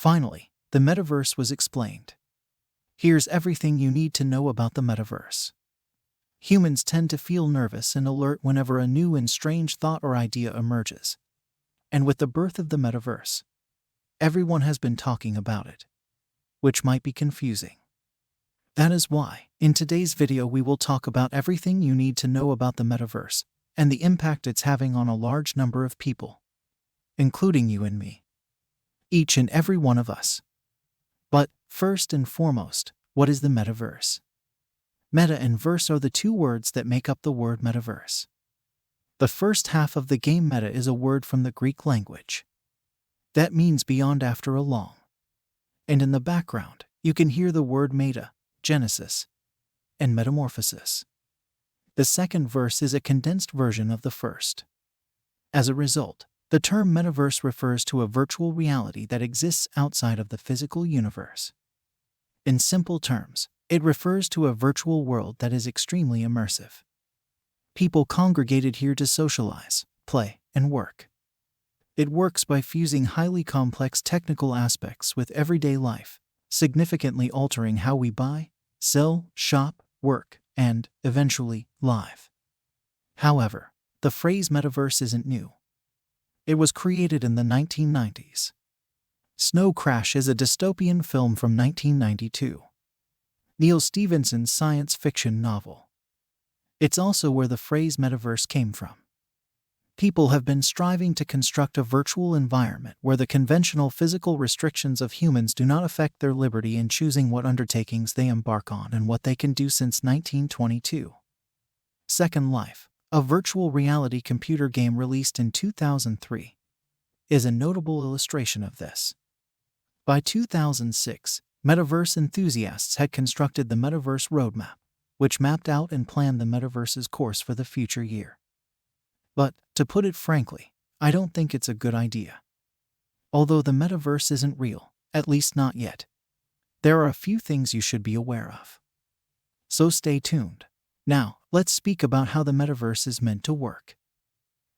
Finally, the metaverse was explained. Here's everything you need to know about the metaverse. Humans tend to feel nervous and alert whenever a new and strange thought or idea emerges. And with the birth of the metaverse, everyone has been talking about it, which might be confusing. That is why, in today's video, we will talk about everything you need to know about the metaverse and the impact it's having on a large number of people, including you and me, each and every one of us. But first and foremost, what is the metaverse? Meta and verse are the two words that make up the word metaverse. The first half of the game meta is a word from the Greek language. That means beyond, after a long. And in the background, you can hear the word meta, Genesis, and metamorphosis. The second verse is a condensed version of the first. As a result, the term metaverse refers to a virtual reality that exists outside of the physical universe. In simple terms, it refers to a virtual world that is extremely immersive. People congregated here to socialize, play, and work. It works by fusing highly complex technical aspects with everyday life, significantly altering how we buy, sell, shop, work, and, eventually, live. However, the phrase metaverse isn't new. It was created in the 1990s. Snow Crash is a dystopian film from 1992. Neil Stephenson's science fiction novel. It's also where the phrase metaverse came from. People have been striving to construct a virtual environment where the conventional physical restrictions of humans do not affect their liberty in choosing what undertakings they embark on and what they can do since 1922. Second Life, a virtual reality computer game released in 2003, is a notable illustration of this. By 2006, metaverse enthusiasts had constructed the Metaverse Roadmap, which mapped out and planned the metaverse's course for the future year. But, to put it frankly, I don't think it's a good idea. Although the metaverse isn't real, at least not yet, there are a few things you should be aware of. So stay tuned. Now, let's speak about how the metaverse is meant to work.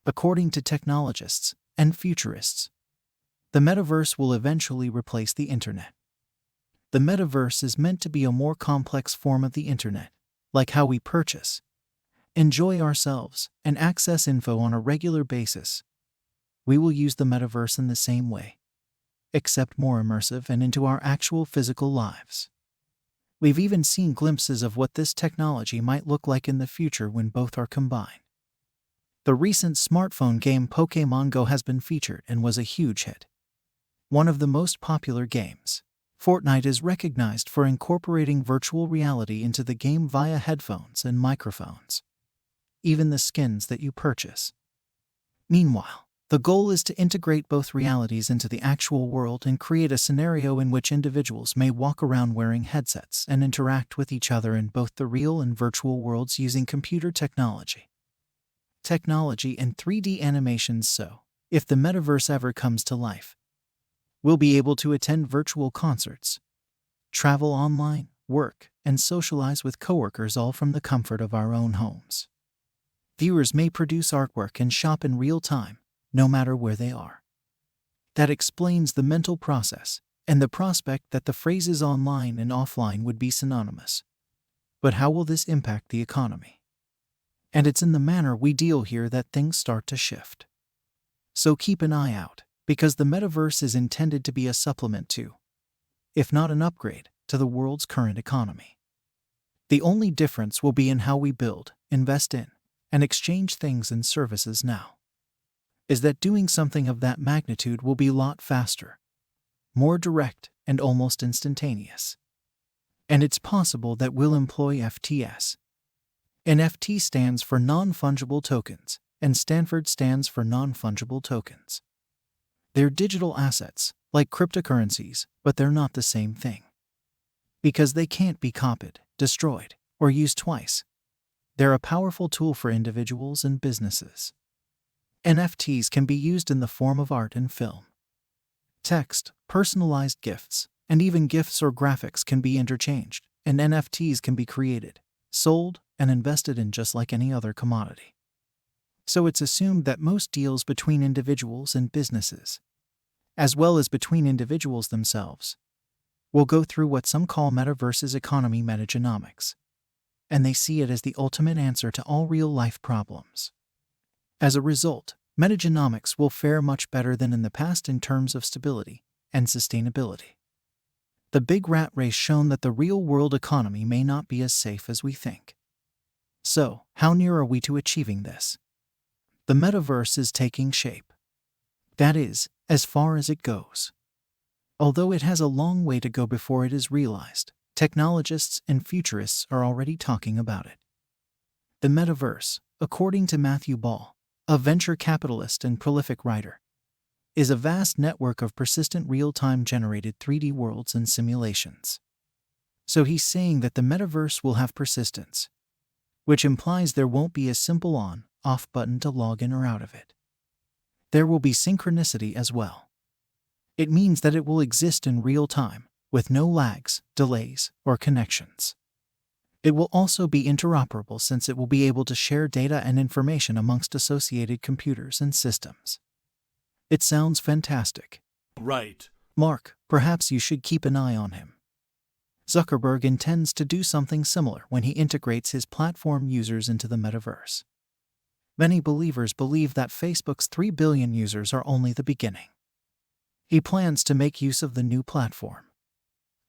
According to technologists and futurists, the metaverse will eventually replace the internet. The metaverse is meant to be a more complex form of the internet, like how we purchase, enjoy ourselves, and access info on a regular basis. We will use the metaverse in the same way, except more immersive and into our actual physical lives. We've even seen glimpses of what this technology might look like in the future when both are combined. The recent smartphone game Pokémon Go has been featured and was a huge hit. One of the most popular games, Fortnite is recognized for incorporating virtual reality into the game via headphones and microphones, even the skins that you purchase. Meanwhile, the goal is to integrate both realities into the actual world and create a scenario in which individuals may walk around wearing headsets and interact with each other in both the real and virtual worlds using computer technology. Technology and 3D animations. So, if the metaverse ever comes to life, we'll be able to attend virtual concerts, travel online, work, and socialize with coworkers all from the comfort of our own homes. Viewers may produce artwork and shop in real time, no matter where they are. That explains the mental process and the prospect that the phrases online and offline would be synonymous. But how will this impact the economy? And it's in the manner we deal here that things start to shift. So keep an eye out, because the metaverse is intended to be a supplement to, if not an upgrade, to the world's current economy. The only difference will be in how we build, invest in, and exchange things and services now. Is that doing something of that magnitude will be a lot faster, more direct, and almost instantaneous. And it's possible that we'll employ FTS. NFT stands for non-fungible tokens, and Stanford stands for non-fungible tokens. They're digital assets, like cryptocurrencies, but they're not the same thing. Because they can't be copied, destroyed, or used twice. They're a powerful tool for individuals and businesses. NFTs can be used in the form of art and film. Text, personalized gifts, and even gifts or graphics can be interchanged, and NFTs can be created, sold, and invested in just like any other commodity. So it's assumed that most deals between individuals and businesses as well as between individuals themselves. We'll go through what some call Metaverse's economy metagenomics, and they see it as the ultimate answer to all real-life problems. As a result, metagenomics will fare much better than in the past in terms of stability and sustainability. The big rat race shown that the real-world economy may not be as safe as we think. So, how near are we to achieving this? The metaverse is taking shape. That is, as far as it goes. Although it has a long way to go before it is realized, technologists and futurists are already talking about it. The metaverse, according to Matthew Ball, a venture capitalist and prolific writer, is a vast network of persistent real-time generated 3D worlds and simulations. So he's saying that the metaverse will have persistence, which implies there won't be a simple on/off button to log in or out of it. There will be synchronicity as well. It means that it will exist in real time, with no lags, delays, or connections. It will also be interoperable since it will be able to share data and information amongst associated computers and systems. It sounds fantastic. Right. Mark, perhaps you should keep an eye on him. Zuckerberg intends to do something similar when he integrates his platform users into the metaverse. Many believers believe that Facebook's 3 billion users are only the beginning. He plans to make use of the new platform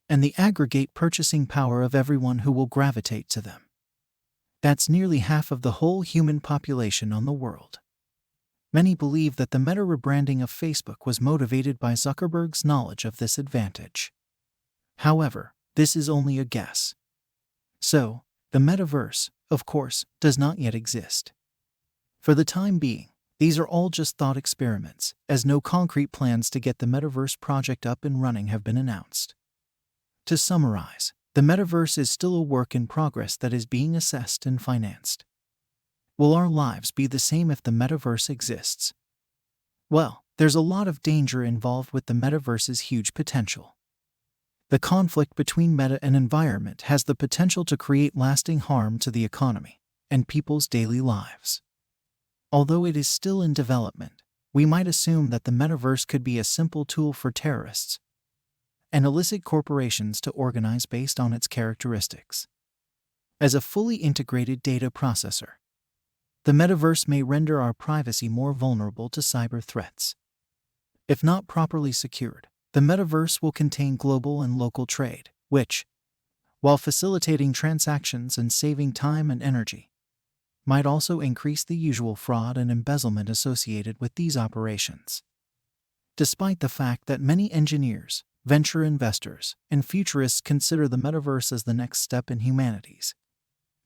and the aggregate purchasing power of everyone who will gravitate to them. That's nearly half of the whole human population on the world. Many believe that the Meta rebranding of Facebook was motivated by Zuckerberg's knowledge of this advantage. However, this is only a guess. So, the metaverse, of course, does not yet exist. For the time being, these are all just thought experiments, as no concrete plans to get the metaverse project up and running have been announced. To summarize, the metaverse is still a work in progress that is being assessed and financed. Will our lives be the same if the metaverse exists? Well, there's a lot of danger involved with the metaverse's huge potential. The conflict between meta and environment has the potential to create lasting harm to the economy and people's daily lives. Although it is still in development, we might assume that the metaverse could be a simple tool for terrorists and illicit corporations to organize based on its characteristics. As a fully integrated data processor, the metaverse may render our privacy more vulnerable to cyber threats. If not properly secured, the metaverse will contain global and local trade, which, while facilitating transactions and saving time and energy, might also increase the usual fraud and embezzlement associated with these operations. Despite the fact that many engineers, venture investors, and futurists consider the metaverse as the next step in humanity's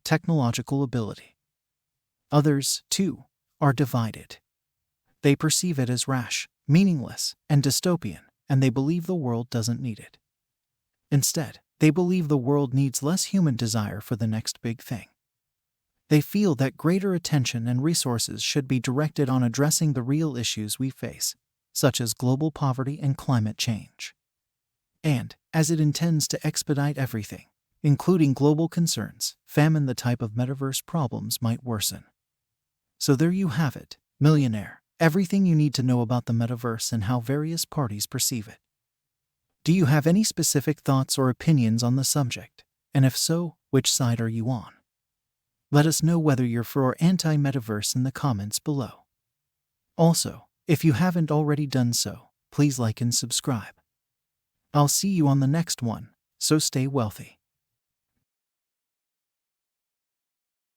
technological ability, others, too, are divided. They perceive it as rash, meaningless, and dystopian, and they believe the world doesn't need it. Instead, they believe the world needs less human desire for the next big thing. They feel that greater attention and resources should be directed on addressing the real issues we face, such as global poverty and climate change. And, as it intends to expedite everything, including global concerns, famine, the type of metaverse problems might worsen. So there you have it, millionaire, everything you need to know about the metaverse and how various parties perceive it. Do you have any specific thoughts or opinions on the subject? And if so, which side are you on? Let us know whether you're for or anti-metaverse in the comments below. Also, if you haven't already done so, please like and subscribe. I'll see you on the next one, so stay wealthy.